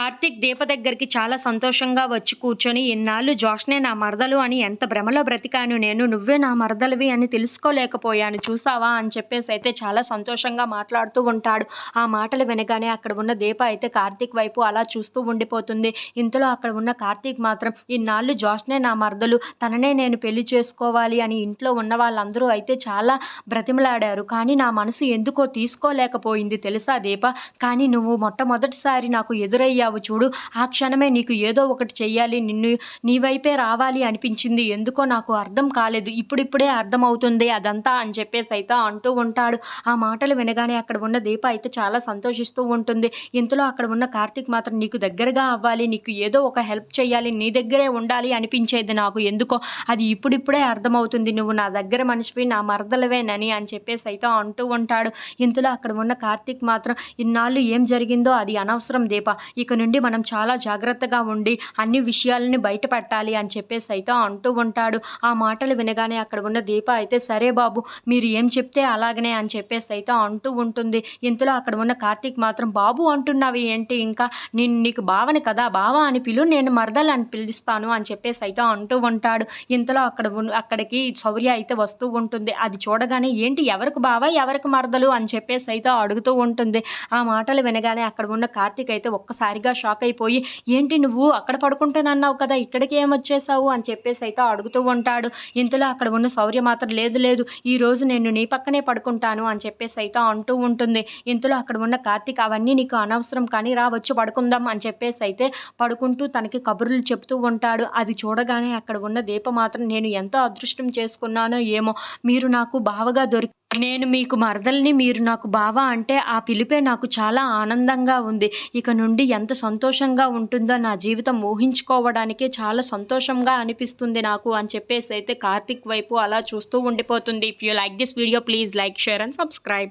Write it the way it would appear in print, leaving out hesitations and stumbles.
కార్తీక్ దీప దగ్గరికి చాలా సంతోషంగా వచ్చి కూర్చొని, ఇన్నాళ్ళు జోష్నే నా మరదలు అని ఎంత భ్రమలో బ్రతికాను నేను, నువ్వే నా మరదలివి అని తెలుసుకోలేకపోయాను చూసావా అని చెప్పేసి చాలా సంతోషంగా మాట్లాడుతూ ఉంటాడు. ఆ మాటలు వినగానే అక్కడ ఉన్న దీప అయితే కార్తీక్ వైపు అలా చూస్తూ ఉండిపోతుంది. ఇంతలో అక్కడ ఉన్న కార్తీక్ మాత్రం ఇన్నాళ్ళు జోష్నే నా మరదలు, తననే నేను పెళ్లి చేసుకోవాలి అని ఇంట్లో ఉన్న వాళ్ళందరూ అయితే చాలా బ్రతిమలాడారు. కానీ నా మనసు ఎందుకో తీసుకోలేకపోయింది తెలుసా దీప. కానీ నువ్వు మొట్టమొదటిసారి నాకు ఎదురయ్యావు చూడు, ఆ క్షణమే నీకు ఏదో ఒకటి చెయ్యాలి, నీ వైపే రావాలి అనిపించింది. ఎందుకో నాకు అర్థం కాలేదు, ఇప్పుడిప్పుడే అర్థమవుతుంది అదంతా అని చెప్పేసి అయితే అంటూ ఉంటాడు. ఆ మాటలు వినగానే అక్కడ ఉన్న దీప అయితే చాలా సంతోషిస్తూ ఉంటుంది. ఇంతలో అక్కడ ఉన్న కార్తీక్ మాత్రం నీకు దగ్గరగా అవ్వాలి, నీకు ఏదో ఒక హెల్ప్ చేయాలి, నీ దగ్గరే ఉండాలి అనిపించేది నాకు ఎందుకో, అది ఇప్పుడిప్పుడే అర్థమవుతుంది, నువ్వు నా దగ్గర మనిషివి, నా మరదలవేనని అని చెప్పేసి అయితే అంటూ ఉంటాడు. ఇంతలో అక్కడ ఉన్న కార్తీక్ మాత్రం ఇన్నాళ్ళు ఏం జరిగిందో అది అనవసరం దీప, ఇక నుండి మనం చాలా జాగ్రత్తగా ఉండి అన్ని విషయాలని బయట పెట్టాలి అని చెప్పేసి అయితే అంటూ ఉంటాడు. ఆ మాటలు వినగానే అక్కడ ఉన్న దీప అయితే సరే బాబు మీరు ఏం చెప్తే అలాగనే అని చెప్పేసి అయితే అంటూ ఉంటుంది. ఇంతలో అక్కడ ఉన్న కార్తీక్ మాత్రం బాబు అంటున్నావి ఏంటి, ఇంకా నేను నీకు బావని కదా, బావ అని పిలు, నేను మరదలు అని పిలుస్తాను అని చెప్పేసి అయితే అంటూ ఉంటాడు. ఇంతలో అక్కడికి శౌర్య అయితే వస్తూ ఉంటుంది. అది చూడగానే ఏంటి ఎవరికి బావ ఎవరికి మరదలు అని చెప్పేసి అయితే అడుగుతూ ఉంటుంది. ఆ మాటలు వినగానే అక్కడ ఉన్న కార్తీక్ అయితే ఒక్కసారిగా షాక్ అయిపోయి ఏంటి నువ్వు అక్కడ పడుకుంటానన్నావు కదా, ఇక్కడికి ఏమొచ్చేసావు అని చెప్పేసి అయితే అడుగుతూ ఉంటాడు. ఇంతలో అక్కడ ఉన్న శౌర్య మాత్రం లేదు లేదు ఈ రోజు నేను నీ పక్కనే పడుకుంటాను అని చెప్పేసి అయితే అంటూ ఉంటుంది. ఇంతలో అక్కడ ఉన్న కార్తీక్ అవన్నీ నీకు అనవసరం కానీ రా వచ్చి పడుకుందాం అని చెప్పేసి అయితే పడుకుంటూ తనకి కబుర్లు చెప్తూ ఉంటాడు. అది చూడగానే అక్కడ ఉన్న దీప మాత్రం నేను ఎంతో అదృష్టం చేసుకున్నానో ఏమో, మీరు నాకు బావగా నేను మీకు మరదల్ని, మీరు నాకు బావ అంటే ఆ పిలిపే నాకు చాలా ఆనందంగా ఉంది. ఇక నుండి ఎంత సంతోషంగా ఉంటుందో నా జీవితం ఊహించుకోవడానికే చాలా సంతోషంగా అనిపిస్తుంది నాకు అని చెప్పేసి అయితే కార్తీక్ వైపు అలా చూస్తూ ఉండిపోతుంది. If you like this video please like, share and subscribe.